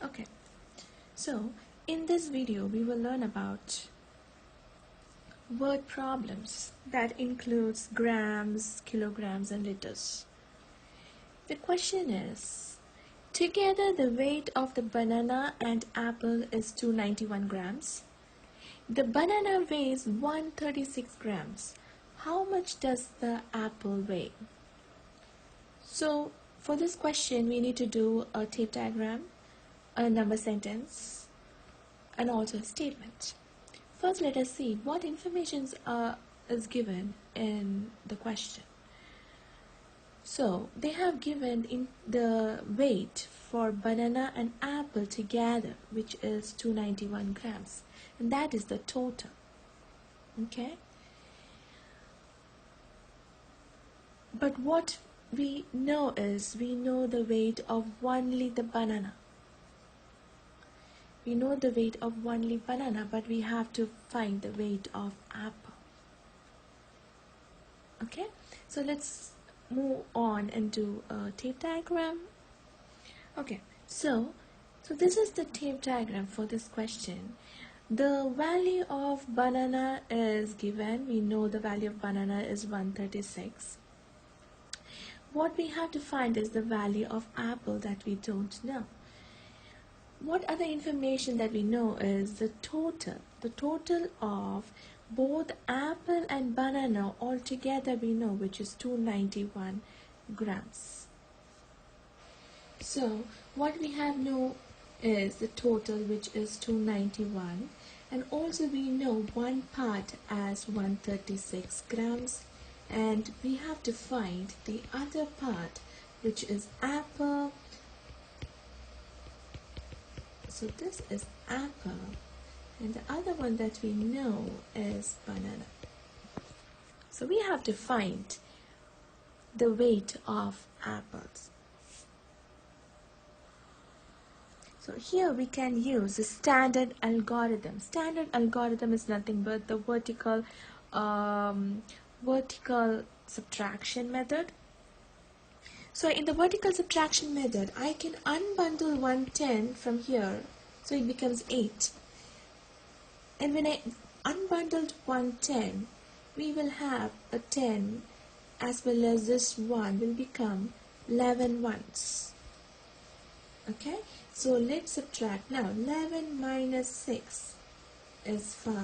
Okay, so in this video we will learn about word problems that includes grams, kilograms and liters. The question is, together the weight of the banana and apple is 291 grams. The banana weighs 136 grams. How much does the apple weigh? So for this question we need to do a tape diagram, a number sentence and also a statement. First let us see what information is given in the question. So they have given in the weight for banana and apple together, which is 291 grams, and that is the total. Okay, but what we know is we know the weight of only the banana. We know the weight of only banana, but we have to find the weight of apple. Okay, so let's move on and do a tape diagram. Okay, so this is the tape diagram for this question. The value of banana is given. We know the value of banana is 136. What we have to find is the value of apple that we don't know. What other information that we know is the total of both apple and banana all together we know, which is 291 grams. So what we have know is the total, which is 291, and also we know one part as 136 grams, and we have to find the other part, which is apple. So this is apple, and the other one that we know is banana. So we have to find the weight of apples. So here we can use the standard algorithm. Standard algorithm is nothing but the vertical subtraction method. So in the vertical subtraction method, I can unbundle 110 from here, so it becomes 8. And when I unbundled 110, we will have a 10 as well as this 1 will become 11 ones. Okay, so let's subtract now. 11 minus 6 is 5.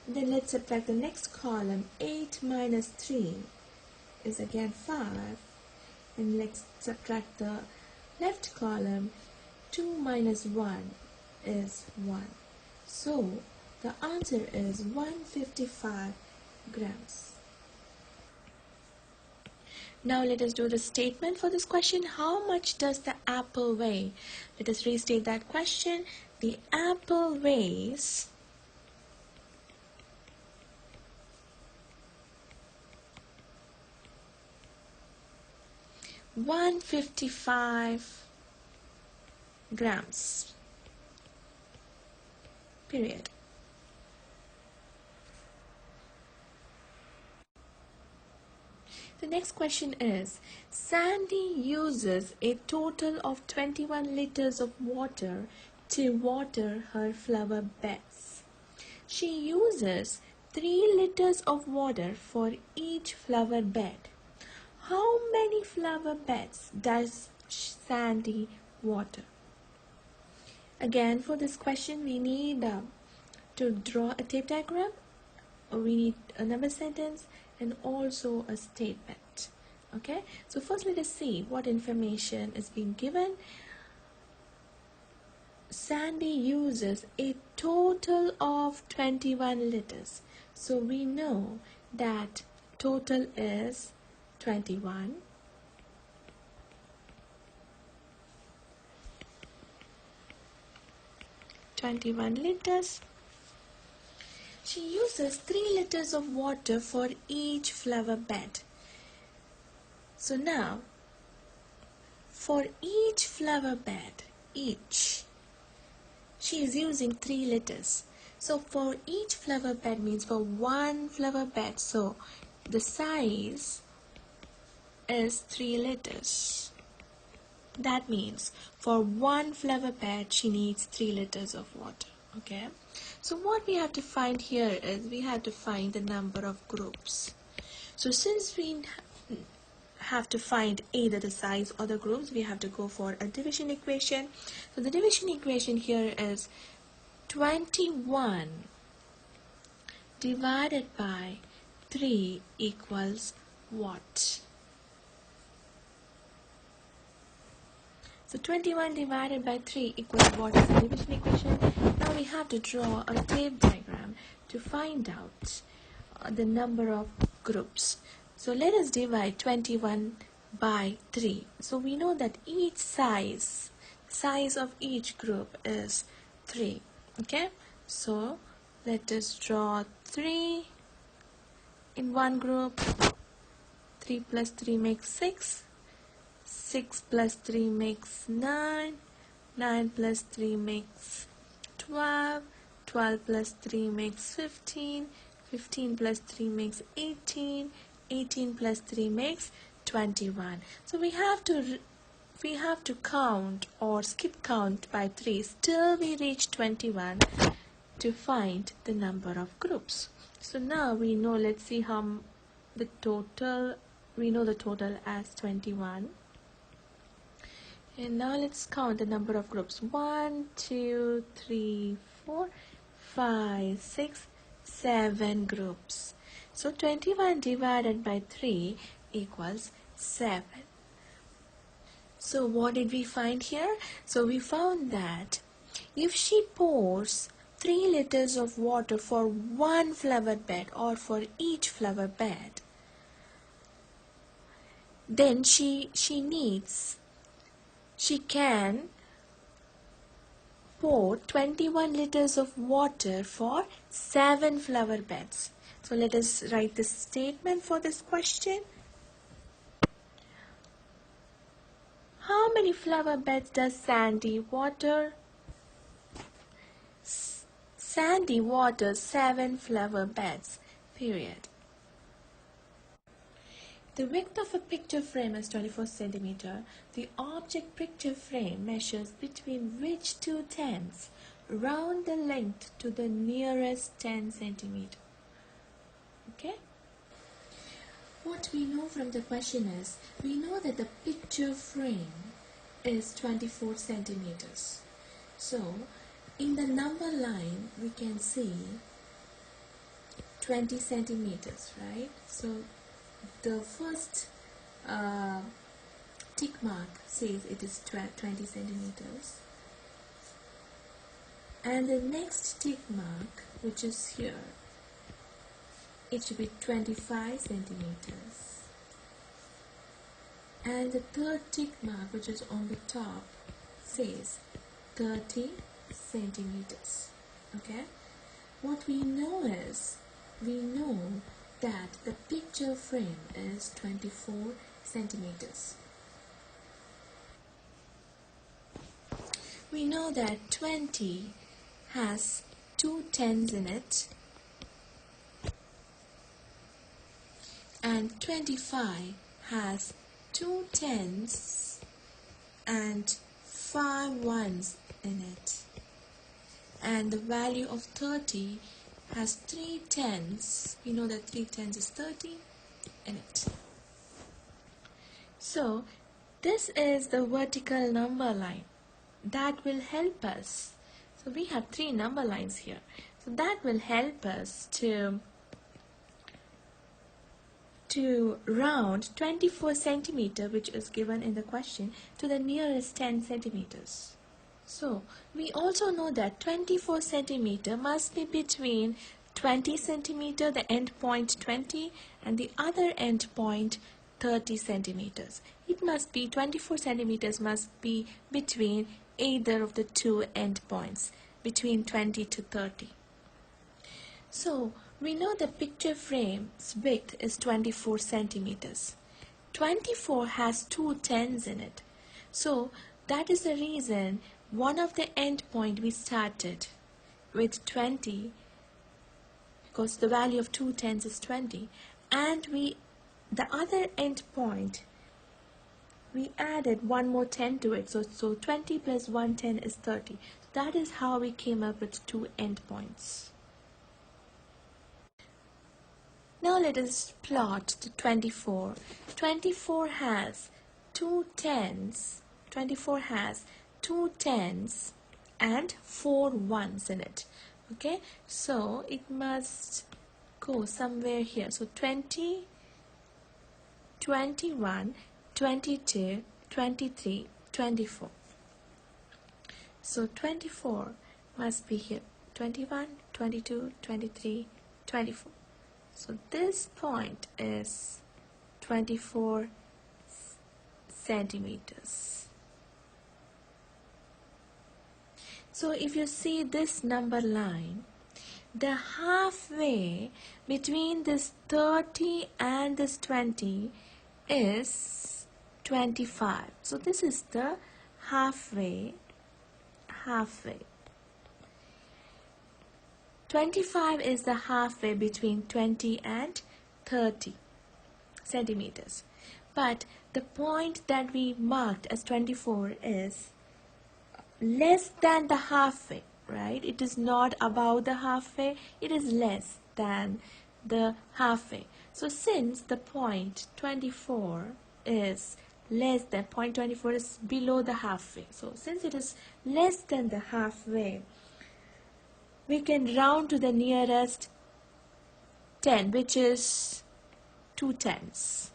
Then let's subtract the next column. 8 minus 3 is again 5. And let's subtract the left column. 2 minus 1 is 1. So the answer is 155 grams. Now let us do the statement for this question. How much does the apple weigh? Let us restate that question. The apple weighs 155 grams. Period. The next question is, Sandy uses a total of 21 liters of water to water her flower beds. She uses 3 liters of water for each flower bed. How many flower beds does Sandy water? Again, for this question we need to draw a tape diagram, or we need a number sentence and also a statement. Okay, so first let us see what information is being given. Sandy uses a total of 21 liters. So we know that total is 21. Liters. She uses 3 liters of water for each flower bed. So now, for each flower bed, she is using 3 liters. So for each flower bed means for one flower bed. So the size is 3 liters. That means for one flower bed she needs 3 liters of water. Okay, so what we have to find here is we have to find the number of groups. So since we have to find either the size or the groups, we have to go for a division equation. So the division equation here is 21 divided by 3 equals what? So 21 divided by 3 equals what is the division equation? Now we have to draw a tape diagram to find out the number of groups. So let us divide 21 by 3. So we know that each size of each group is 3. Okay, so let us draw 3 in one group. 3 plus 3 makes 6. 6 plus 3 makes 9. 9 plus 3 makes 12. 12 plus 3 makes 15. 15 plus 3 makes 18. 18 plus 3 makes 21. So we have to count or skip count by 3 till we reach 21 to find the number of groups. So now we know, let's see how the total, we know the total as 21. And now let's count the number of groups. 1, 2, 3, 4, 5, 6, 7 groups. So 21 divided by 3 equals 7. So what did we find here? So we found that if she pours 3 liters of water for one flower bed or for each flower bed, then she can pour 21 liters of water for 7 flower beds. So let us write the statement for this question. How many flower beds does Sandy water? Sandy waters 7 flower beds, period. The width of a picture frame is 24 cm. The object picture frame measures between which two tens? Round the length to the nearest 10 cm. Okay? What we know from the question is, we know that the picture frame is 24 centimeters. So, in the number line, we can see 20 centimeters, right? So, the first tick mark says it is 20 centimeters. And the next tick mark, which is here, it should be 25 centimeters. And the third tick mark, which is on the top, says 30 centimeters. Okay? What we know is, we know that the picture frame is 24 centimeters. We know that 20 has 2 tens in it, and 25 has 2 tens and 5 ones in it, and the value of 30 has 3 tens. We know that 3 tens is 30 in it. So this is the vertical number line that will help us. So we have 3 number lines here. So that will help us to round 24 centimeter, which is given in the question, to the nearest 10 centimeters. So we also know that 24 centimeter must be between 20 centimeter, the end point 20, and the other end point 30 centimeters. It must be 24 centimeters must be between either of the two end points, between 20 to 30. So we know the picture frame's width is 24 centimeters. 24 has 2 tens in it. So that is the reason one of the end point we started with 20, because the value of 2 tens is 20, and the other end point we added one more 10 to it. So 20 plus 110 is 30. That is how we came up with two endpoints. Now let us plot the 24. 24 has two tens. 24 has two tens and 4 ones in it. Okay, so it must go somewhere here. So 20, 21, 22, 23, 24. So 24 must be here. 21, 22, 23, 24. So this point is 24 centimeters. So if you see this number line, the halfway between this 30 and this 20 is 25. So this is the halfway. 25 is the halfway between 20 and 30 centimeters. But the point that we marked as 24 is less than the halfway, right? It is not above the halfway, it is less than the halfway. So since the point 24 is less than, point 24 is below the halfway. So since it is less than the halfway, we can round to the nearest 10, which is 2 tenths.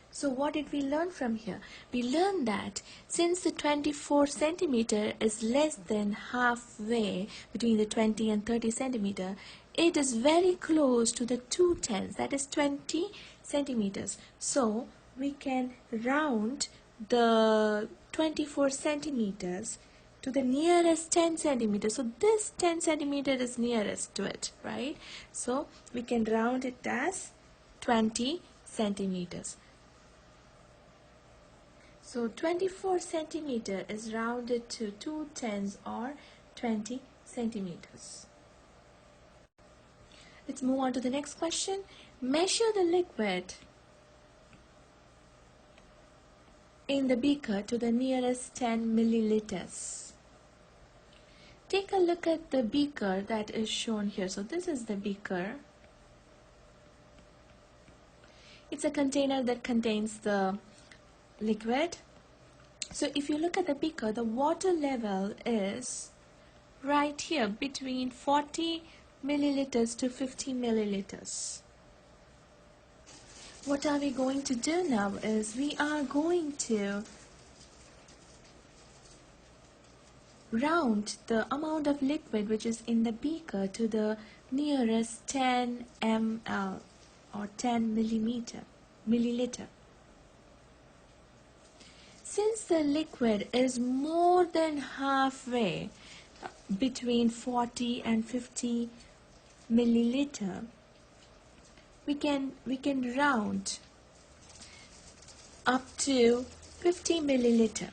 So what did we learn from here? We learned that since the 24 centimeter is less than halfway between the 20 and 30 centimeter, it is very close to the 2 tenths, that is 20 centimeters. So we can round the 24 centimeters to the nearest 10 centimeters. So this 10 centimeter is nearest to it, right? So we can round it as 20 centimeters. So 24 centimeter is rounded to 2 tenths or 20 centimeters. Let's move on to the next question. Measure the liquid in the beaker to the nearest 10 milliliters. Take a look at the beaker that is shown here. So this is the beaker. It's a container that contains the liquid. So if you look at the beaker, the water level is right here between 40 milliliters to 50 milliliters. What are we going to do now is we are going to round the amount of liquid which is in the beaker to the nearest 10 ml or 10 milliliter. Since the liquid is more than halfway between 40 and 50 milliliter, we can round up to 50 milliliter.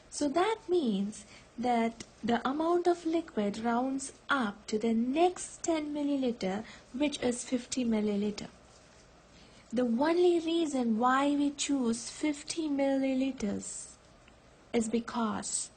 So that means that the amount of liquid rounds up to the next 10 milliliter, which is 50 milliliter. The only reason why we choose 50 milliliters is because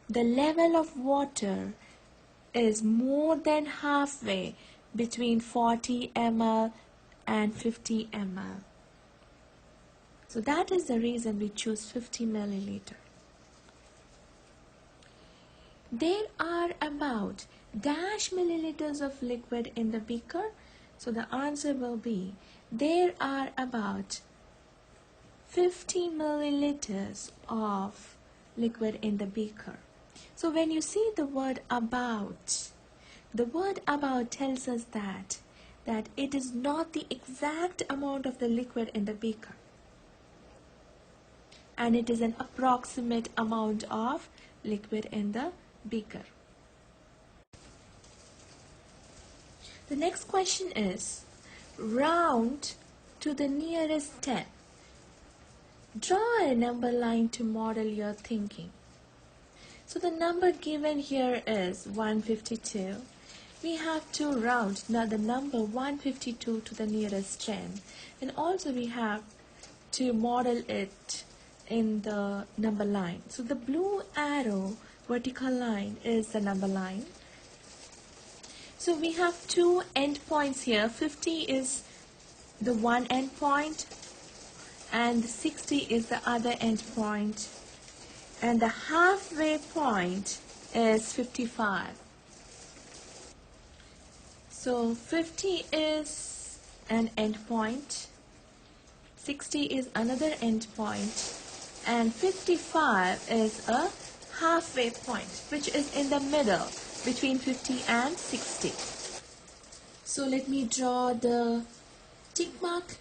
the level of water is more than halfway between 40 ml and 50 ml. So that is the reason we choose 50 milliliter. There are about dash milliliters of liquid in the beaker. So the answer will be there are about 50 milliliters of liquid in the beaker. So when you see the word about tells us that it is not the exact amount of the liquid in the beaker, and it is an approximate amount of liquid in the beaker. The next question is round to the nearest 10. Draw a number line to model your thinking. So the number given here is 152. we have to round now the number 152 to the nearest 10, and also we have to model it in the number line. So the blue arrow vertical line is the number line. So we have two endpoints here. 50 is the one endpoint and 60 is the other endpoint, and the halfway point is 55. So 50 is an endpoint, 60 is another endpoint, and 55 is a halfway point, which is in the middle between 50 and 60. So let me draw the tick mark.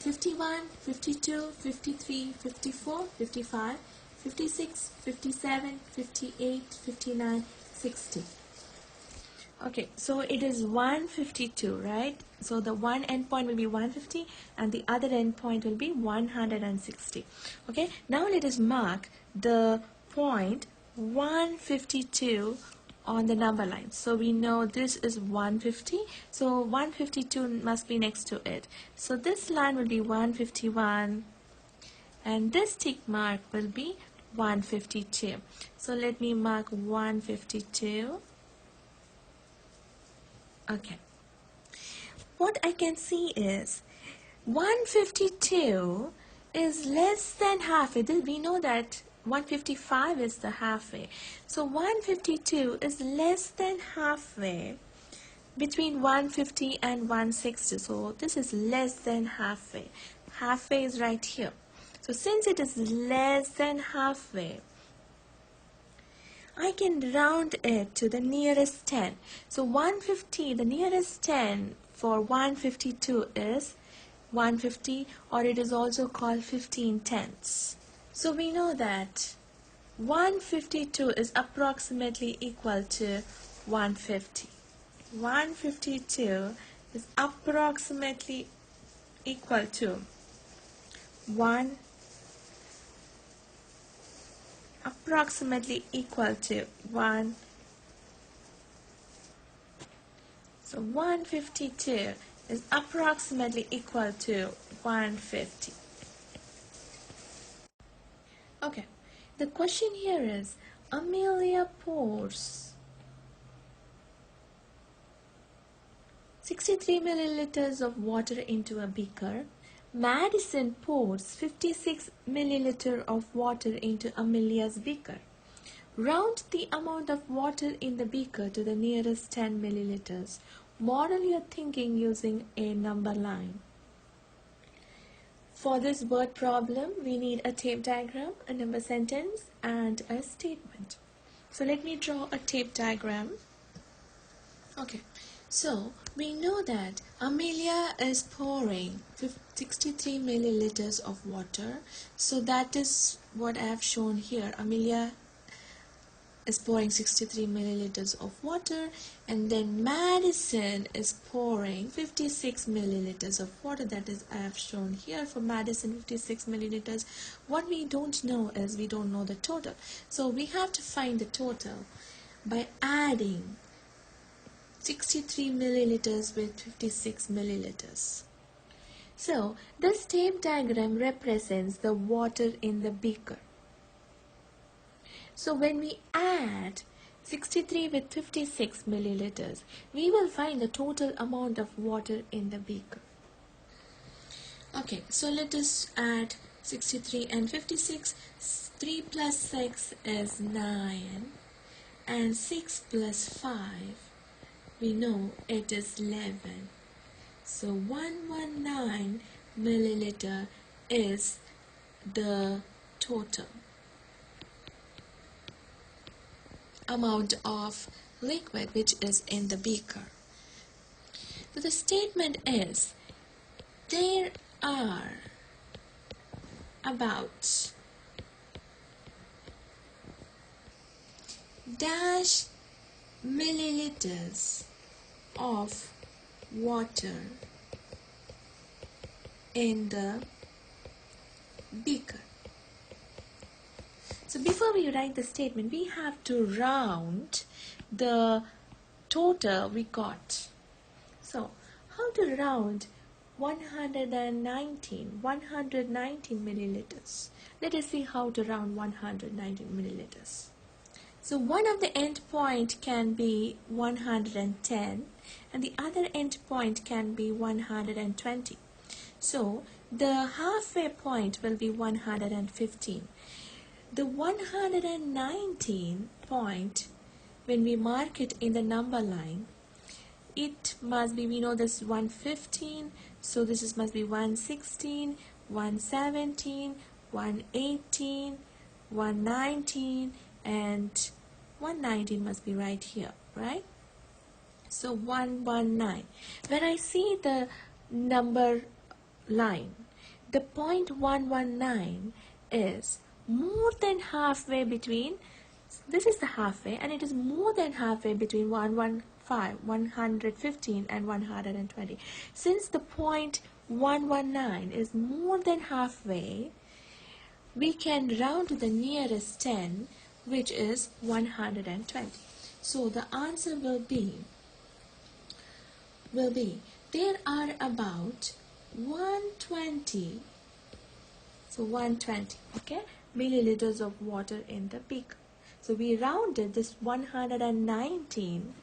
51, 52, 53, 54, 55, 56, 57, 58, 59, 60. Okay, so it is 152, right? So the one endpoint will be 150 and the other endpoint will be 160. Okay, now let us mark the point 152 on the number line. So we know this is 150, so 152 must be next to it. So this line will be 151 and this tick mark will be 152. So let me mark 152. Okay, what I can see is 152 is less than halfway. We know that 155 is the halfway. So 152 is less than halfway between 150 and 160. So this is less than halfway. Halfway is right here. So since it is less than halfway, I can round it to the nearest 10. So 150, the nearest 10 for 152 is 150, or it is also called 15 tenths. So we know that 152 is approximately equal to 150. 152 is approximately equal to 1. Approximately equal to 1. So 152 is approximately equal to 150. Okay, the question here is Amelia pours 63 milliliters of water into a beaker. Madison pours 56 milliliters of water into Amelia's beaker. Round the amount of water in the beaker to the nearest 10 milliliters. Model your thinking using a number line. For this word problem, we need a tape diagram, a number sentence, and a statement. So let me draw a tape diagram. Okay, so we know that Amelia is pouring 63 milliliters of water. So that is what I have shown here. Amelia is pouring 63 milliliters of water, and then Madison is pouring 56 milliliters of water. That is I have shown here for Madison 56 milliliters. What we don't know is we don't know the total. So we have to find the total by adding 63 milliliters with 56 milliliters. So this tape diagram represents the water in the beaker. So when we add 63 with 56 milliliters, we will find the total amount of water in the beaker. Okay, so let us add 63 and 56. 3 plus 6 is 9, and 6 plus 5, we know it is 11. So 119 milliliter is the total amount of liquid which is in the beaker. So the statement is there are about dash milliliters of water in the beaker. So before we write the statement, we have to round the total we got. So how to round 119 milliliters? Let us see how to round 119 milliliters. So one of the endpoint can be 110 and the other endpoint can be 120. So the halfway point will be 115. The 119 point, when we mark it in the number line, it must be, we know this 115, so this must be 116, 117, 118, 119, and 119 must be right here, right? So 119. When I see the number line, the point 119 is more than halfway between, this is the halfway, and it is more than halfway between 115 and 120. Since the point 119 is more than halfway, we can round to the nearest 10, which is 120. So the answer will be there are about 120, so 120, okay, milliliters of water in the beaker. So we rounded this 119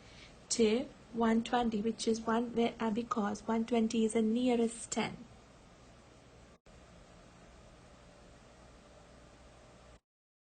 to 120, which is because 120 is the nearest 10.